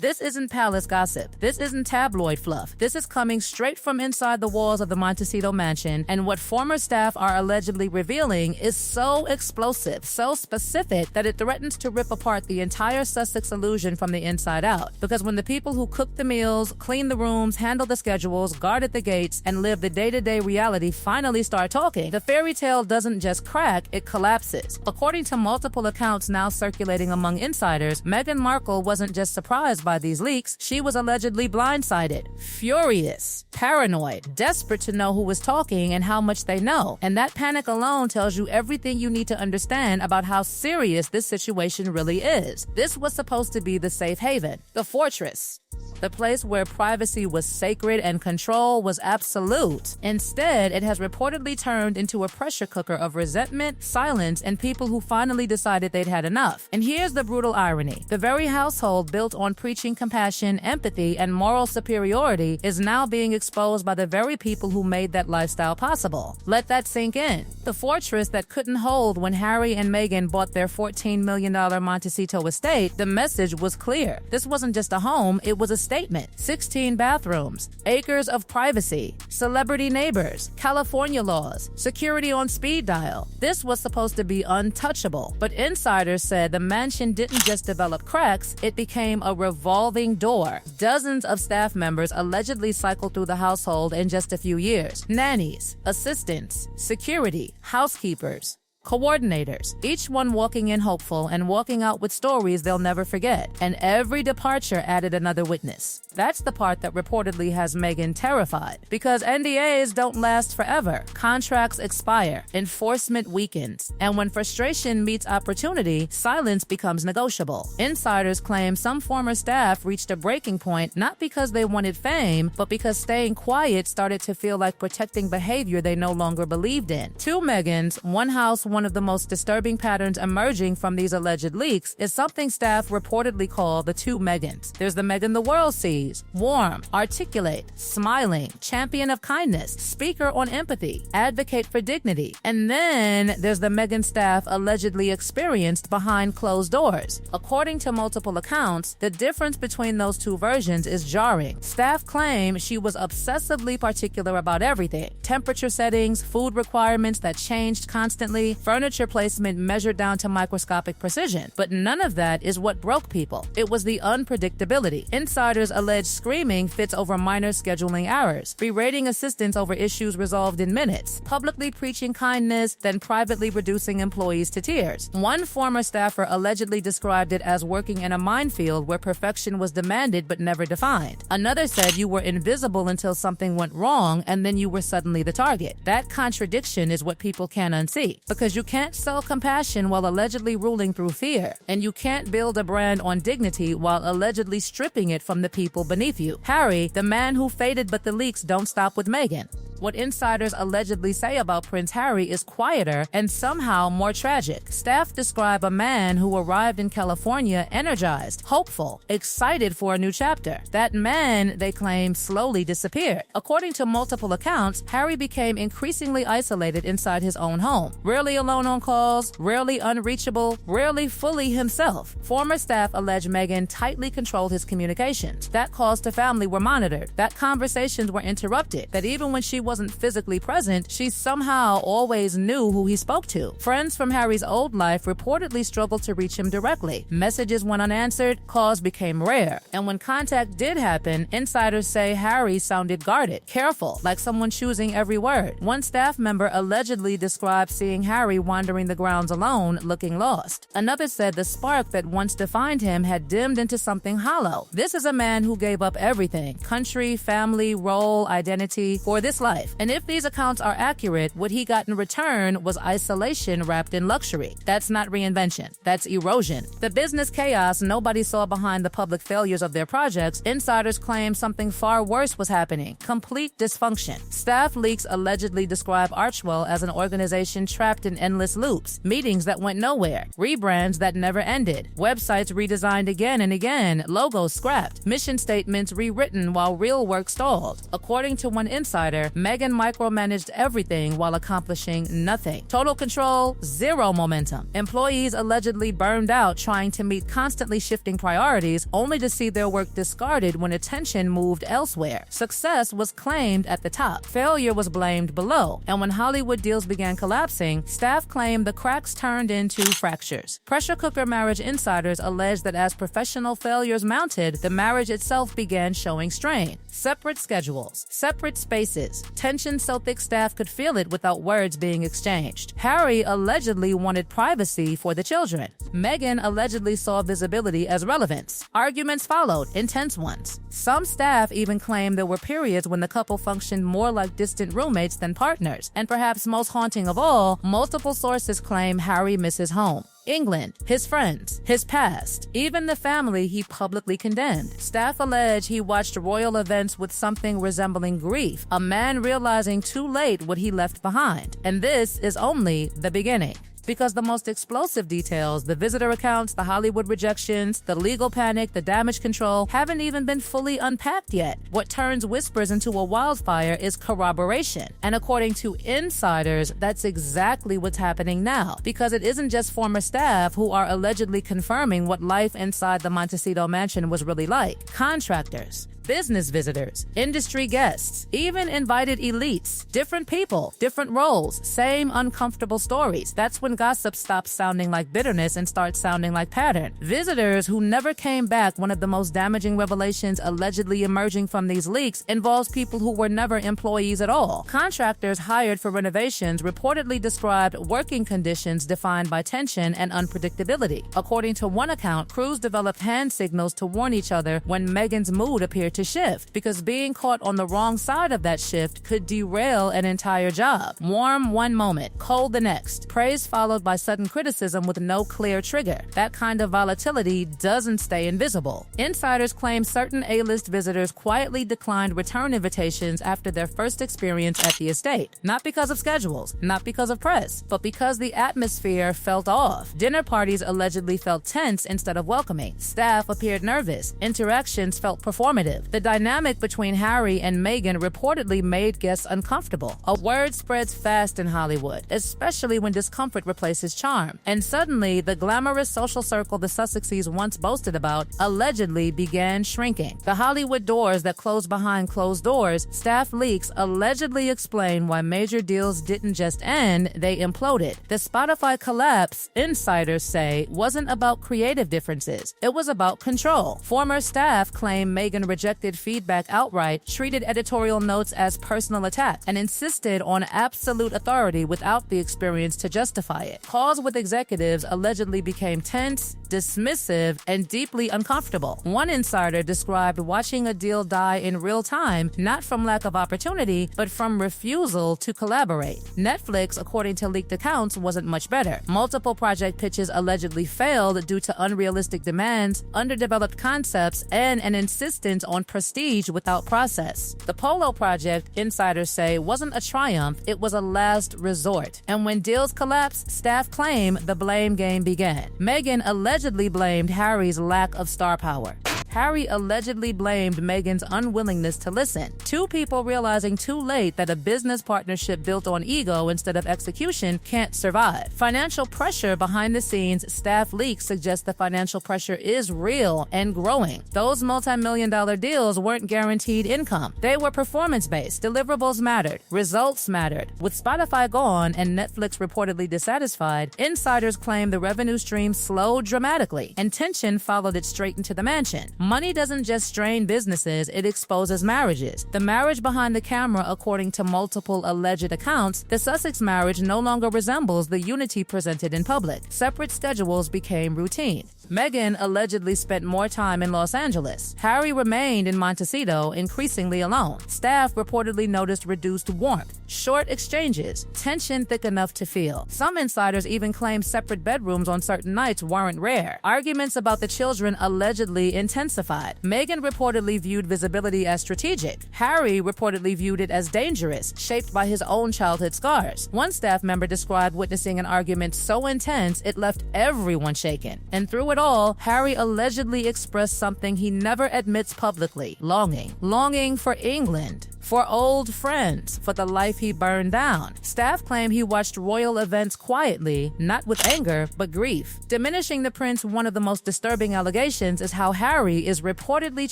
This isn't palace gossip. This isn't tabloid fluff. This is coming straight from inside the walls of the Montecito mansion, and what former staff are allegedly revealing is so explosive, so specific, that it threatens to rip apart the entire Sussex illusion from the inside out. Because when the people who cooked the meals, cleaned the rooms, handled the schedules, guarded the gates, and lived the day-to-day reality finally start talking, the fairy tale doesn't just crack, it collapses. According to multiple accounts now circulating among insiders, Meghan Markle wasn't just surprised by these leaks, she was allegedly blindsided, furious, paranoid, desperate to know who was talking and how much they know. And that panic alone tells you everything you need to understand about how serious this situation really is. This was supposed to be the safe haven, the fortress, the place where privacy was sacred and control was absolute. Instead, it has reportedly turned into a pressure cooker of resentment, silence, and people who finally decided they'd had enough. And here's the brutal irony. The very household built on preaching compassion, empathy, and moral superiority is now being exposed by the very people who made that lifestyle possible. Let that sink in. The fortress that couldn't hold when Harry and Meghan bought their $14 million Montecito estate, the message was clear. This wasn't just a home, it was a statement. 16 bathrooms, acres of privacy, celebrity neighbors, California laws, security on speed dial. This was supposed to be untouchable, but insiders said the mansion didn't just develop cracks, it became a revolving door. Dozens of staff members allegedly cycled through the household in just a few years. Nannies, assistants, security, housekeepers, coordinators, each one walking in hopeful and walking out with stories they'll never forget. And every departure added another witness. That's the part that reportedly has Meghan terrified. Because NDAs don't last forever. Contracts expire. Enforcement weakens. And when frustration meets opportunity, silence becomes negotiable. Insiders claim some former staff reached a breaking point not because they wanted fame, but because staying quiet started to feel like protecting behavior they no longer believed in. Two Meghans, one house, one of the most disturbing patterns emerging from these alleged leaks is something staff reportedly call the two Meghans. There's the Meghan the world sees, warm, articulate, smiling, champion of kindness, speaker on empathy, advocate for dignity. And then there's the Meghan staff allegedly experienced behind closed doors. According to multiple accounts, the difference between those two versions is jarring. Staff claim she was obsessively particular about everything. Temperature settings, food requirements that changed constantly, furniture placement measured down to microscopic precision. But none of that is what broke people. It was the unpredictability. Insiders allege screaming fits over minor scheduling errors, berating assistants over issues resolved in minutes, publicly preaching kindness, then privately reducing employees to tears. One former staffer allegedly described it as working in a minefield where perfection was demanded but never defined. Another said you were invisible until something went wrong and then you were suddenly the target. That contradiction is what people can't unsee. Because you can't sell compassion while allegedly ruling through fear, and you can't build a brand on dignity while allegedly stripping it from the people beneath you. Harry, the man who faded, but the leaks don't stop with Meghan. What insiders allegedly say about Prince Harry is quieter and somehow more tragic. Staff describe a man who arrived in California energized, hopeful, excited for a new chapter. That man, they claim, slowly disappeared. According to multiple accounts, Harry became increasingly isolated inside his own home. Rarely alone on calls, rarely unreachable, rarely fully himself. Former staff allege Meghan tightly controlled his communications. That calls to family were monitored. That conversations were interrupted. That even when she wasn't physically present, she somehow always knew who he spoke to. Friends from Harry's old life reportedly struggled to reach him directly. Messages went unanswered, calls became rare. And when contact did happen, insiders say Harry sounded guarded, careful, like someone choosing every word. One staff member allegedly described seeing Harry wandering the grounds alone, looking lost. Another said the spark that once defined him had dimmed into something hollow. This is a man who gave up everything, country, family, role, identity, for this life. And if these accounts are accurate, what he got in return was isolation wrapped in luxury. That's not reinvention. That's erosion. The business chaos nobody saw behind the public failures of their projects, insiders claim something far worse was happening. Complete dysfunction. Staff leaks allegedly describe Archewell as an organization trapped in endless loops, meetings that went nowhere, rebrands that never ended, websites redesigned again and again, logos scrapped, mission statements rewritten while real work stalled. According to one insider, Meghan micromanaged everything while accomplishing nothing. Total control, zero momentum. Employees allegedly burned out trying to meet constantly shifting priorities, only to see their work discarded when attention moved elsewhere. Success was claimed at the top. Failure was blamed below. And when Hollywood deals began collapsing, staff claimed the cracks turned into fractures. Pressure cooker marriage insiders alleged that as professional failures mounted, the marriage itself began showing strain. Separate schedules, separate spaces, tension so thick staff could feel it without words being exchanged. Harry allegedly wanted privacy for the children. Meghan allegedly saw visibility as relevance. Arguments followed, intense ones. Some staff even claimed there were periods when the couple functioned more like distant roommates than partners. And perhaps most haunting of all, multiple sources claim Harry misses home. England, his friends, his past, even the family he publicly condemned. Staff allege he watched royal events with something resembling grief, a man realizing too late what he left behind. And this is only the beginning. Because the most explosive details, the visitor accounts, the Hollywood rejections, the legal panic, the damage control, haven't even been fully unpacked yet. What turns whispers into a wildfire is corroboration. And according to insiders, that's exactly what's happening now. Because it isn't just former staff who are allegedly confirming what life inside the Montecito mansion was really like. Contractors, business visitors, industry guests, even invited elites, different people, different roles, same uncomfortable stories. That's when gossip stops sounding like bitterness and starts sounding like pattern. Visitors who never came back. One of the most damaging revelations allegedly emerging from these leaks involves people who were never employees at all. Contractors hired for renovations reportedly described working conditions defined by tension and unpredictability. According to one account, crews developed hand signals to warn each other when Meghan's mood appeared to shift, because being caught on the wrong side of that shift could derail an entire job. Warm one moment, cold the next. Praise followed by sudden criticism with no clear trigger. That kind of volatility doesn't stay invisible. Insiders claim certain A-list visitors quietly declined return invitations after their first experience at the estate. Not because of schedules, not because of press, but because the atmosphere felt off. Dinner parties allegedly felt tense instead of welcoming. Staff appeared nervous. Interactions felt performative. The dynamic between Harry and Meghan reportedly made guests uncomfortable. A word spreads fast in Hollywood, especially when discomfort replaces charm. And suddenly, the glamorous social circle the Sussexes once boasted about allegedly began shrinking. The Hollywood doors that closed behind closed doors, staff leaks allegedly explain why major deals didn't just end, they imploded. The Spotify collapse, insiders say, wasn't about creative differences. It was about control. Former staff claim Meghan rejected feedback outright, treated editorial notes as personal attacks, and insisted on absolute authority without the experience to justify it. Calls with executives allegedly became tense, dismissive, and deeply uncomfortable. One insider described watching a deal die in real time, not from lack of opportunity, but from refusal to collaborate. Netflix, according to leaked accounts, wasn't much better. Multiple project pitches allegedly failed due to unrealistic demands, underdeveloped concepts, and an insistence on prestige without process. The Polo project, insiders say, wasn't a triumph, it was a last resort. And when deals collapsed, staff claim the blame game began. Meghan allegedly blamed Harry's lack of star power. Harry allegedly blamed Meghan's unwillingness to listen. Two people realizing too late that a business partnership built on ego instead of execution can't survive. Financial pressure behind the scenes, staff leaks suggest the financial pressure is real and growing. Those multi-million-dollar deals weren't guaranteed income. They were performance-based. Deliverables mattered. Results mattered. With Spotify gone and Netflix reportedly dissatisfied, insiders claim the revenue stream slowed dramatically, and tension followed it straight into the mansion. Money doesn't just strain businesses, it exposes marriages. The marriage behind the camera, according to multiple alleged accounts, the Sussex marriage no longer resembles the unity presented in public. Separate schedules became routine. Meghan allegedly spent more time in Los Angeles. Harry remained in Montecito, increasingly alone. Staff reportedly noticed reduced warmth, short exchanges, tension thick enough to feel. Some insiders even claim separate bedrooms on certain nights weren't rare. Arguments about the children allegedly intensified. Meghan reportedly viewed visibility as strategic. Harry reportedly viewed it as dangerous, shaped by his own childhood scars. One staff member described witnessing an argument so intense it left everyone shaken. And through it all, Harry allegedly expressed something he never admits publicly: longing for England. For old friends, for the life he burned down. Staff claim he watched royal events quietly, not with anger, but grief. Diminishing the prince, one of the most disturbing allegations is how Harry is reportedly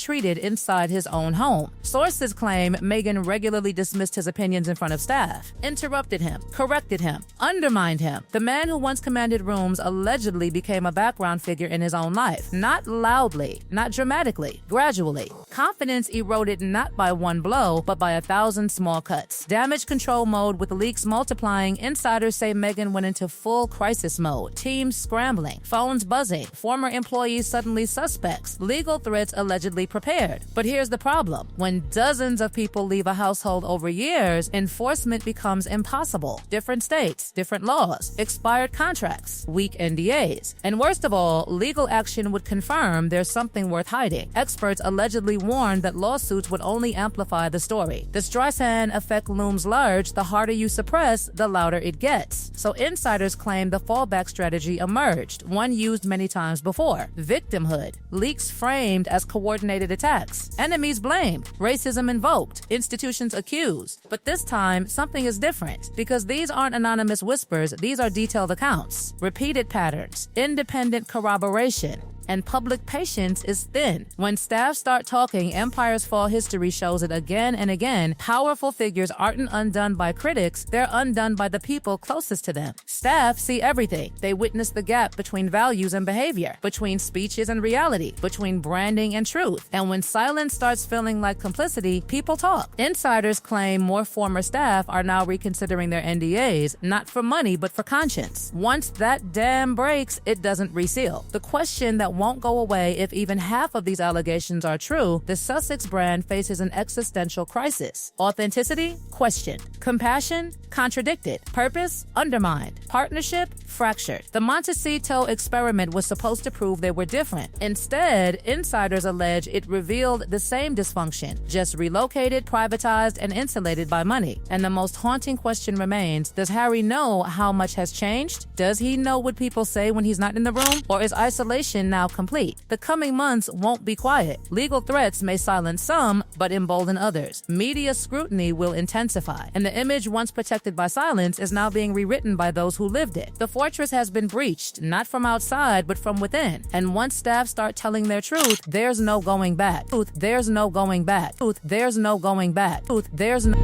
treated inside his own home. Sources claim Meghan regularly dismissed his opinions in front of staff, interrupted him, corrected him, undermined him. The man who once commanded rooms allegedly became a background figure in his own life. Not loudly, not dramatically, gradually. Confidence eroded not by one blow, but by 1,000 small cuts. Damage control mode with leaks multiplying. Insiders say Meghan went into full crisis mode. Teams scrambling, phones buzzing, former employees suddenly suspects, legal threats allegedly prepared. But here's the problem. When dozens of people leave a household over years, enforcement becomes impossible. Different states, different laws, expired contracts, weak NDAs. And worst of all, legal action would confirm there's something worth hiding. Experts allegedly warned that lawsuits would only amplify the story. The Streisand effect looms large. The harder you suppress, the louder it gets. So insiders claim the fallback strategy emerged, one used many times before. Victimhood. Leaks framed as coordinated attacks. Enemies blamed. Racism invoked. Institutions accused. But this time, something is different. Because these aren't anonymous whispers, these are detailed accounts. Repeated patterns. Independent corroboration. And public patience is thin. When staff start talking, empires fall history shows it again and again. Powerful figures aren't undone by critics, they're undone by the people closest to them. Staff see everything. They witness the gap between values and behavior, between speeches and reality, between branding and truth. And when silence starts feeling like complicity, people talk. Insiders claim more former staff are now reconsidering their NDAs, not for money, but for conscience. Once that dam breaks, it doesn't reseal. The question that won't go away if even half of these allegations are true, the Sussex brand faces an existential crisis. Authenticity? Questioned. Compassion? Contradicted. Purpose? Undermined. Partnership? Fractured. The Montecito experiment was supposed to prove they were different. Instead, insiders allege it revealed the same dysfunction, just relocated, privatized, and insulated by money. And the most haunting question remains, does Harry know how much has changed? Does he know what people say when he's not in the room? Or is isolation now complete? The coming months won't be quiet. Legal threats may silence some, but embolden others. Media scrutiny will intensify, and the image once protected by silence is now being rewritten by those who lived it. The fortress has been breached, not from outside, but from within. And once staff start telling their truth, there's no going back. There's no going back. There's no going back. There's no